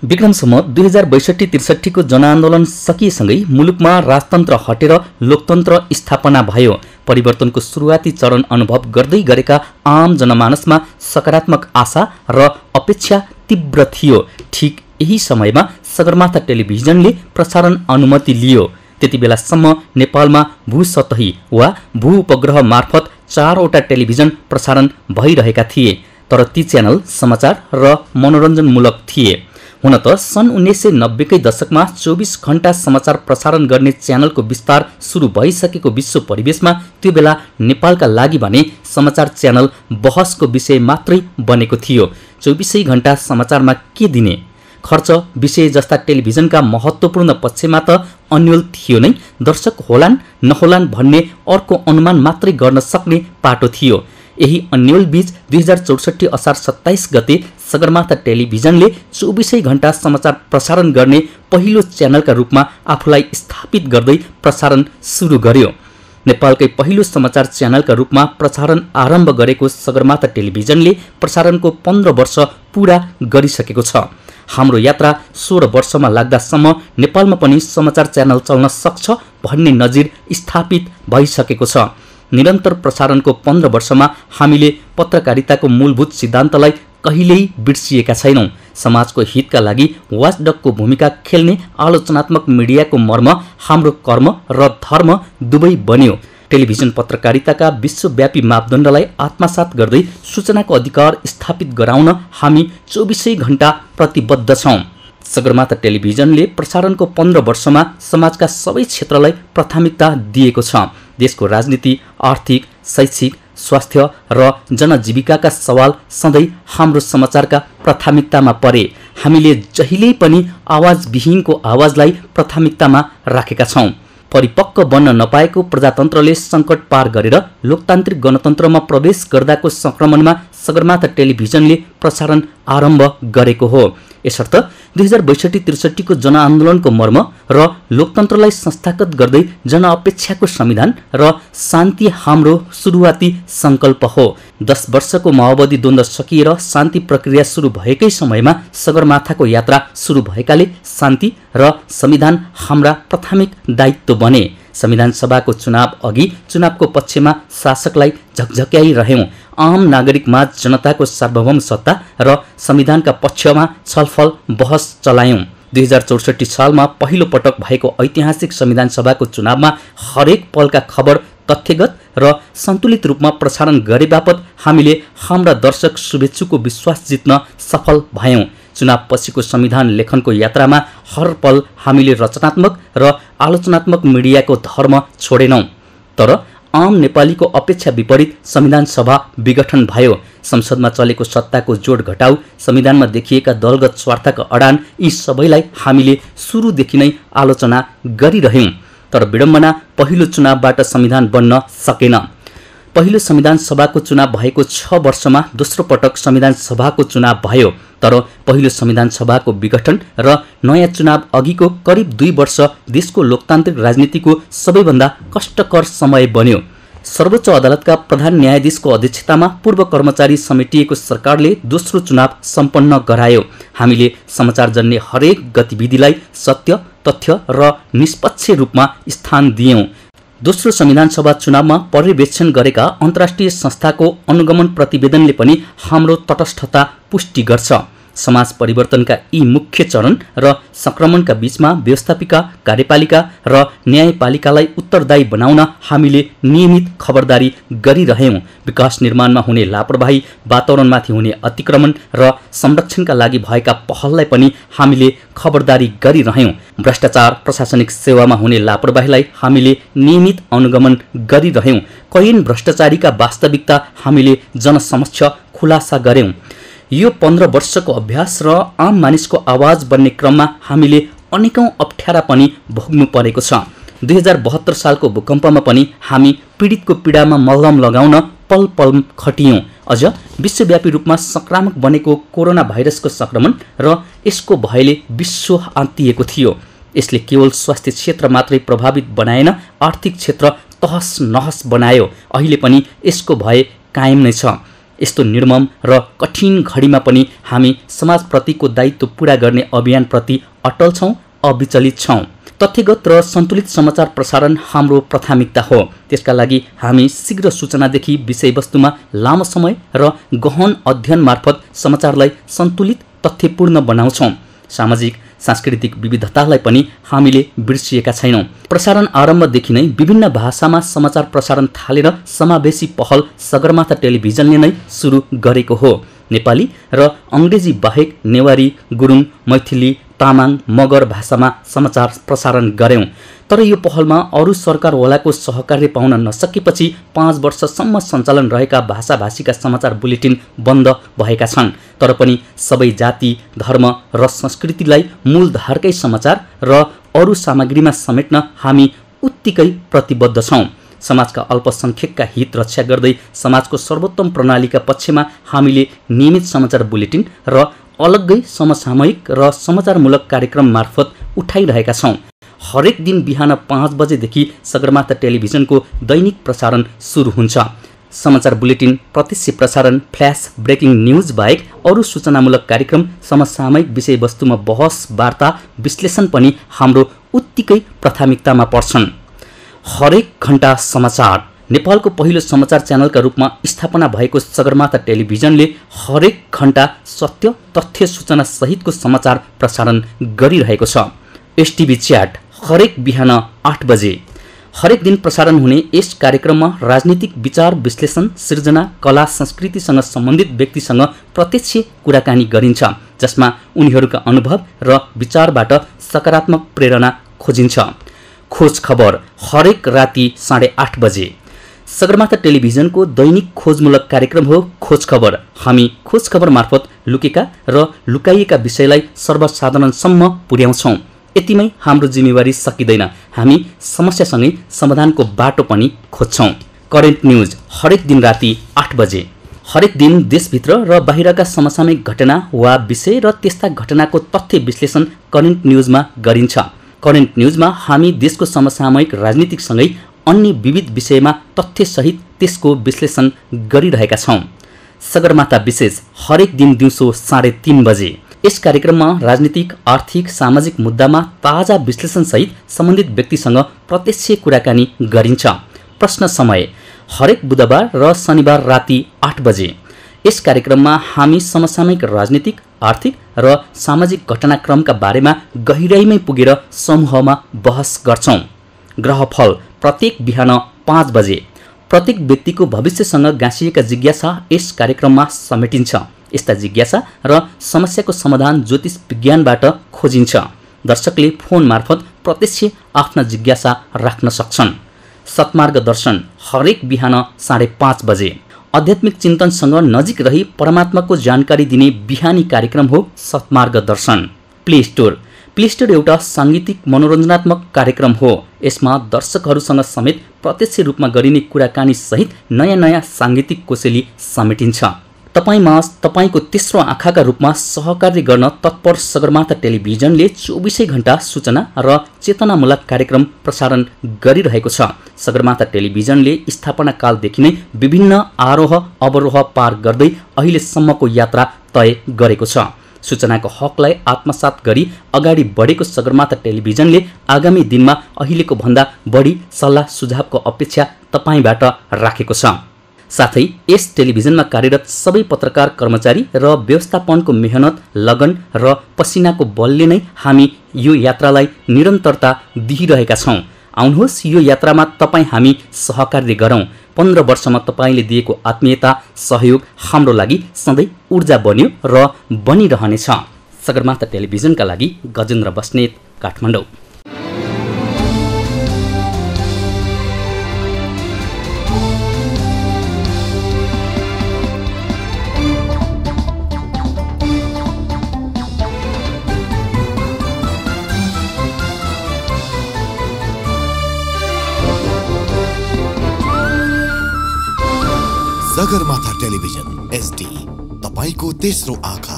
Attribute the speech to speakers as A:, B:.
A: विक्रमसम्म 2062-63 को जनआन्दोलन सकिएसँगै मुलुकमा राजतन्त्र हटेर लोकतन्त्र स्थापना भयो। परिवर्तनको सुरुवाती चरण अनुभव गर्दै गरेका आम जनमानसमा सकारात्मक आशा र अपेक्षा तीव्र थियो। ठीक यही समयमा सगरमाथा टेलिभिजनले प्रसारण अनुमति लियो। त्यति बेलासम्म नेपालमा भूसतही वा भूउपग्रह मार्फत 4वटा टेलिभिजन प्रसारण भइरहेका थिए, तर ती च्यानल समाचार र मनोरञ्जनमूलक थिए। हुन त सन् 1990 कै दशकमा 24 घण्टा समाचार प्रसारण गर्ने च्यानलको विस्तार सुरु भइसकेको विश्व परिवेशमा त्यो बेला नेपालका लागि भने समाचार च्यानल बहसको विषय मात्रै बनेको थियो। 24 घण्टा समाचारमा के दिने? खर्च विषय जस्ता टेलिभिजनका महत्त्वपूर्ण पक्षमा त अन्यल थियो नै, दर्शक होलान् नहोलान् भन्ने अर्को अनुमान मात्रै गर्न सक्ने पाटो थियो। यही अन्यल बीच 2064 असार 27 गते सगरमाथा टेलिभिजनले 24 घण्टा समाचार प्रसारण गर्ने पहिलो च्यानलका रूपमा आफूलाई स्थापित गर्दै प्रसारण सुरु गर्यो। नेपालकै पहिलो समाचार च्यानलका रूपमा प्रसारण आरम्भ गरेको सगरमाथा टेलिभिजनले प्रसारणको 15 वर्ष पूरा गरिसकेको छ। हाम्रो यात्रा 16 वर्षमा लाग्दासम्म नेपालमा पनि समाचार च्यानल चल्न सक्छ भन्ने नजिर स्थापित भइसकेको छ। निरन्तर प्रसारणको 15 वर्षमा हामीले पत्रकारिताको मूलभूत सिद्धान्तलाई कहिल्यै बिर्सिएका छैनौँ। समाजको हितका लागि वाचडगको भूमिका खेल्ने आलोचनात्मक मिडियाको मर्म हाम्रो कर्म र धर्म दुवै बन्यो। टेलिभिजन पत्रकारिताका विश्वव्यापी मापदण्डलाई आत्मसात गर्दै सूचनाको अधिकार स्थापित गराउन हामी 24 घण्टा प्रतिबद्ध छौँ। सगरमाथा टेलिभिजनले प्रसारणको 15 वर्षमा समाजका सबै क्षेत्रलाई प्राथमिकता दिएको छ। देशको राजनीति, आर्थिक, शैक्षिक, स्वास्थ्य र जनजीविकाका सवाल सधैँ हाम्रो समाचारका प्राथमिकतामा परे। हामीले जहिल्यै पनि आवाजविहीनको आवाजलाई प्राथमिकतामा राखेका छौँ। परिपक्व बन्न नपाएको प्रजातन्त्रले सङ्कट पार गरेर लोकतान्त्रिक गणतन्त्रमा प्रवेश गर्दाको सङ्क्रमणमा सगरमाथा टेलिभिजनले प्रसारण आरम्भ गरेको हो। यसर्थ 2062-63 को जनआन्दोलनको मर्म र लोकतन्त्रलाई संस्थागत गर्दै जनअपेक्षाको संविधान र शान्ति हाम्रो सुरुवाती सङ्कल्प हो। 10 वर्षको माओवादी द्वन्द्व सकिएर शान्ति प्रक्रिया सुरु भएकै समयमा सगरमाथाको यात्रा सुरु भएकाले शान्ति र संविधान हाम्रा प्राथमिक दायित्व बने। संविधान सभाको चुनाव अघि चुनावको पक्षमा शासकलाई झकझक्याइरह्यौं। आम नागरिकमा जनताको सार्वभौम सत्ता र संविधानका पक्षमा छलफल बहस चलायौं। 2064 सालमा पहिलो पटक भएको ऐतिहासिक संविधान सभाको चुनावमा हरेक पलका खबर तथ्यगत र सन्तुलित रूपमा प्रसारण गरे बापत हामीले हाम्रा दर्शक शुभेच्छुको विश्वास जित्न सफल भयौं। चुनाव पछिको संविधान लेखनको यात्रामा हर पल हामीले रचनात्मक र आलोचनात्मक मिडियाको धर्म छोडेनौं। तर आम नेपालीको अपेक्षा विपरीत संविधान सभा विघटन भयो। संसदमा चलेको सत्ताको जोड घटाउ, संविधानमा देखिएका दलगत स्वार्थका अडान, यी सबैलाई हामीले सुरुदेखि नै आलोचना गरिरह्यौं। तर विडम्बना, पहिलो चुनावबाट संविधान बन्न सकेन। पहिलो संविधान सभाको चुनाव भएको 6 वर्षमा दोस्रो पटक संविधान सभाको चुनाव भयो। तर पहिलो संविधान सभाको विघटन र नयाँ चुनाव अघिको करिब 2 वर्ष देशको लोकतान्त्रिक राजनीतिको सबैभन्दा कष्टकर समय बन्यो। सर्वोच्च अदालतका प्रधान न्यायाधीशको अध्यक्षतामा पूर्व कर्मचारी समेटिएको सरकारले दोस्रो चुनाव सम्पन्न गरायो। हामीले समाचारजन्य हरेक गतिविधिलाई सत्य, तथ्य र निष्पक्ष रूपमा स्थान दियौं। दोस्रो संविधान सभा चुनावमा पर्यवेक्षण गरेका अन्तर्राष्ट्रिय संस्थाको अनुगमन प्रतिवेदनले पनि हाम्रो तटस्थता पुष्टि गर्छ। समाज परिवर्तनका यी मुख्य चरण र संक्रमणका बीचमा व्यवस्थापिका, कार्यपालिका र न्यायपालिकालाई उत्तरदायी बनाउन हामीले नियमित खबरदारी गरिरह्यौं। विकास निर्माणमा हुने लापरवाही, वातावरणमाथि हुने अतिक्रमण र संरक्षणका लागि भएका पहललाई पनि हामीले खबरदारी गरिरह्यौं। भ्रष्टाचार, प्रशासनिक सेवामा हुने लापरवाहीलाई हामीले नियमित अनुगमन गरिरह्यौं। कैयन भ्रष्टाचारीका वास्तविकता हामीले जनसमक्ष खुलासा गर्यौं। यो 15 वर्षको अभ्यास र आम मानिसको आवाज बन्ने क्रममा हामीले अनेकौं अप्ठ्यारा पनि भोग्नु परेको छ। 2072 सालको भूकम्पमा पनि हामी पीडितको पीडामा मलम लगाउन पल पल खटियौं। अझ विश्वव्यापी रूपमा संक्रामक बनेको कोरोना भाइरसको संक्रमण र यसको भयले विश्व आत्तिएको थियो। यसले केवल स्वास्थ्य क्षेत्र मात्रै प्रभावित बनाएन, आर्थिक क्षेत्र तहस नहस बनायो। अहिले पनि यसको भय कायम नै छ। यस्तो निर्मम र कठिन घडीमा पनि हामी समाजप्रतिको दायित्व पूरा गर्ने अभियानप्रति अटल छौँ, अविचलित छौँ। तथ्यगत र सन्तुलित समाचार प्रसारण हाम्रो प्राथमिकता हो। त्यसका लागि हामी शीघ्र सूचनादेखि विषयवस्तुमा लामो समय र गहन अध्ययन मार्फत समाचारलाई सन्तुलित तथ्यपूर्ण बनाउँछौँ। सामाजिक सांस्कृतिक विविधतालाई पनि हामीले बिर्सिएका छैनौँ। प्रसारण आरम्भदेखि नै विभिन्न भाषामा समाचार प्रसारण थालेर समावेशी पहल सगरमाथा टेलिभिजनले नै सुरु गरेको हो। नेपाली र अङ्ग्रेजी बाहेक नेवारी, गुरुङ, मैथिली, तामाङ, मगर भाषामा समाचार प्रसारण गर्यौं। तर यो पहलमा अरू सरकारवालाको सहकार्य पाउन नसकेपछि 5 वर्षसम्म सञ्चालन रहेका भाषाभाषीका समाचार बुलेटिन बन्द भएका छन्। तर पनि सबै जाति, धर्म र संस्कृतिलाई मूलधारकै समाचार र अरू सामग्रीमा समेट्न हामी उत्तिकै प्रतिबद्ध छौँ। समाजका अल्पसंख्यकका हित रक्षा गर्दै समाजको सर्वोत्तम प्रणालीका पक्षमा हामीले नियमित समाचार बुलेटिन र अलग्गै समसामयिक र समाचारमूलक कार्यक्रम मार्फत उठाइरहेका छौँ। हरेक दिन बिहान 5 बजेदेखि सगरमाथा टेलिभिजनको दैनिक प्रसारण सुरु हुन्छ। समाचार बुलेटिन, प्रत्यक्ष प्रसारण, फ्ल्यास ब्रेकिङ न्युज बाहेक अरू सूचनामूलक कार्यक्रम, समसामयिक विषयवस्तुमा बहस, वार्ता, विश्लेषण पनि हाम्रो उत्तिकै प्राथमिकतामा पर्छन्। हरेक घण्टा समाचार। नेपालको पहिलो समाचार च्यानलका रूपमा स्थापना भएको सगरमाथा टेलिभिजनले हरेक घण्टा सत्य, तथ्य, सूचना सहितको समाचार प्रसारण गरिरहेको छ। एसटिभी च्याट हरेक बिहान 8 बजे। हरेक दिन प्रसारण हुने यस कार्यक्रममा राजनीतिक विचार विश्लेषण, सिर्जना, कला, संस्कृतिसँग सम्बन्धित व्यक्तिसँग प्रत्यक्ष कुराकानी गरिन्छ, जसमा उनीहरूका अनुभव र विचारबाट सकारात्मक प्रेरणा खोजिन्छ। खोज खबर हरेक राति 8:30 बजे। सगरमाथा टेलिभिजनको दैनिक खोजमूलक कार्यक्रम हो खोज खबर। हामी खोज खबर मार्फत लुकेका र लुकाइएका विषयलाई सर्वसाधारणसम्म पुर्याउँछौँ। यतिमै हाम्रो जिम्मेवारी सकिँदैन, हामी समस्यासँगै समाधानको बाटो पनि खोज्छौँ। करेन्ट न्युज हरेक दिन राति 8 बजे। हरेक दिन देशभित्र र बाहिरका समसामयिक घटना वा विषय र त्यस्ता घटनाको तथ्य विश्लेषण करेन्ट न्युजमा गरिन्छ। करेन्ट न्युजमा हामी देशको समसामयिक राजनीतिकसँगै अन्य विविध विषयमा तथ्यसहित त्यसको विश्लेषण गरिरहेका छौँ। सगरमाथा विशेष हरेक दिन दिउँसो 3:30 बजे। यस कार्यक्रममा राजनीतिक, आर्थिक, सामाजिक मुद्दामा ताजा विश्लेषणसहित सम्बन्धित व्यक्तिसँग प्रत्यक्ष कुराकानी गरिन्छ। प्रश्न समय हरेक बुधबार र शनिबार राति 8 बजे। यस कार्यक्रममा हामी समसामयिक राजनीतिक, आर्थिक र सामाजिक घटनाक्रमका बारेमा गहिराइमै पुगेर समूहमा बहस गर्छौँ। ग्रहफल प्रत्येक बिहान 5 बजे। प्रत्येक व्यक्तिको भविष्यसँग गाँसिएका जिज्ञासा यस कार्यक्रममा समेटिन्छ। यस्ता जिज्ञासा र समस्याको समाधान ज्योतिष विज्ञानबाट खोजिन्छ। दर्शकले फोन मार्फत प्रत्यक्ष आफ्ना जिज्ञासा राख्न सक्छन्। सत्मार्ग दर्शन हरेक बिहान 5:30 बजे। आध्यात्मिक चिन्तनसँग नजिक रही परमात्माको जानकारी दिने बिहानी कार्यक्रम हो सत्मार्ग दर्शन। प्ले स्टोर एउटा साङ्गीतिक मनोरञ्जनात्मक कार्यक्रम हो। यसमा दर्शकहरूसँग समेत प्रत्यक्ष रूपमा गरिने कुराकानी सहित नयाँ साङ्गीतिक कोसेली समेटिन्छ। तपाईमाझ तपाईँको तेस्रो आँखाका रूपमा सहकार्य गर्न तत्पर सगरमाथा टेलिभिजनले 24 घण्टा सूचना र चेतनामूलक कार्यक्रम प्रसारण गरिरहेको छ। सगरमाथा टेलिभिजनले स्थापना कालदेखि नै विभिन्न आरोह अवरोह पार गर्दै अहिलेसम्मको यात्रा तय गरेको छ। सूचनाको हकलाई आत्मसात गरी अगाडि बढेको सगरमाथा टेलिभिजनले आगामी दिनमा अहिलेको भन्दा बढी सल्लाह सुझावको अपेक्षा तपाईँबाट राखेको छ। साथै यस टेलिभिजनमा कार्यरत सबै पत्रकार कर्मचारी र व्यवस्थापनको मेहनत, लगन र पसिनाको बलले नै हामी यो यात्रालाई निरन्तरता दिइरहेका छौँ। आउनुहोस् यो यात्रामा तपाईँ हामी सहकार्य गरौँ। 15 वर्षमा तपाईँले दिएको आत्मीयता, सहयोग हाम्रो लागि सधैँ ऊर्जा बन्यो र बनिरहनेछ। सगरमाथा टेलिभिजनका लागि गजेन्द्र बस्नेत, काठमाडौँ।
B: सगरमाथा टेलिभिजन SD, तपाईको तेस्रो आँखा।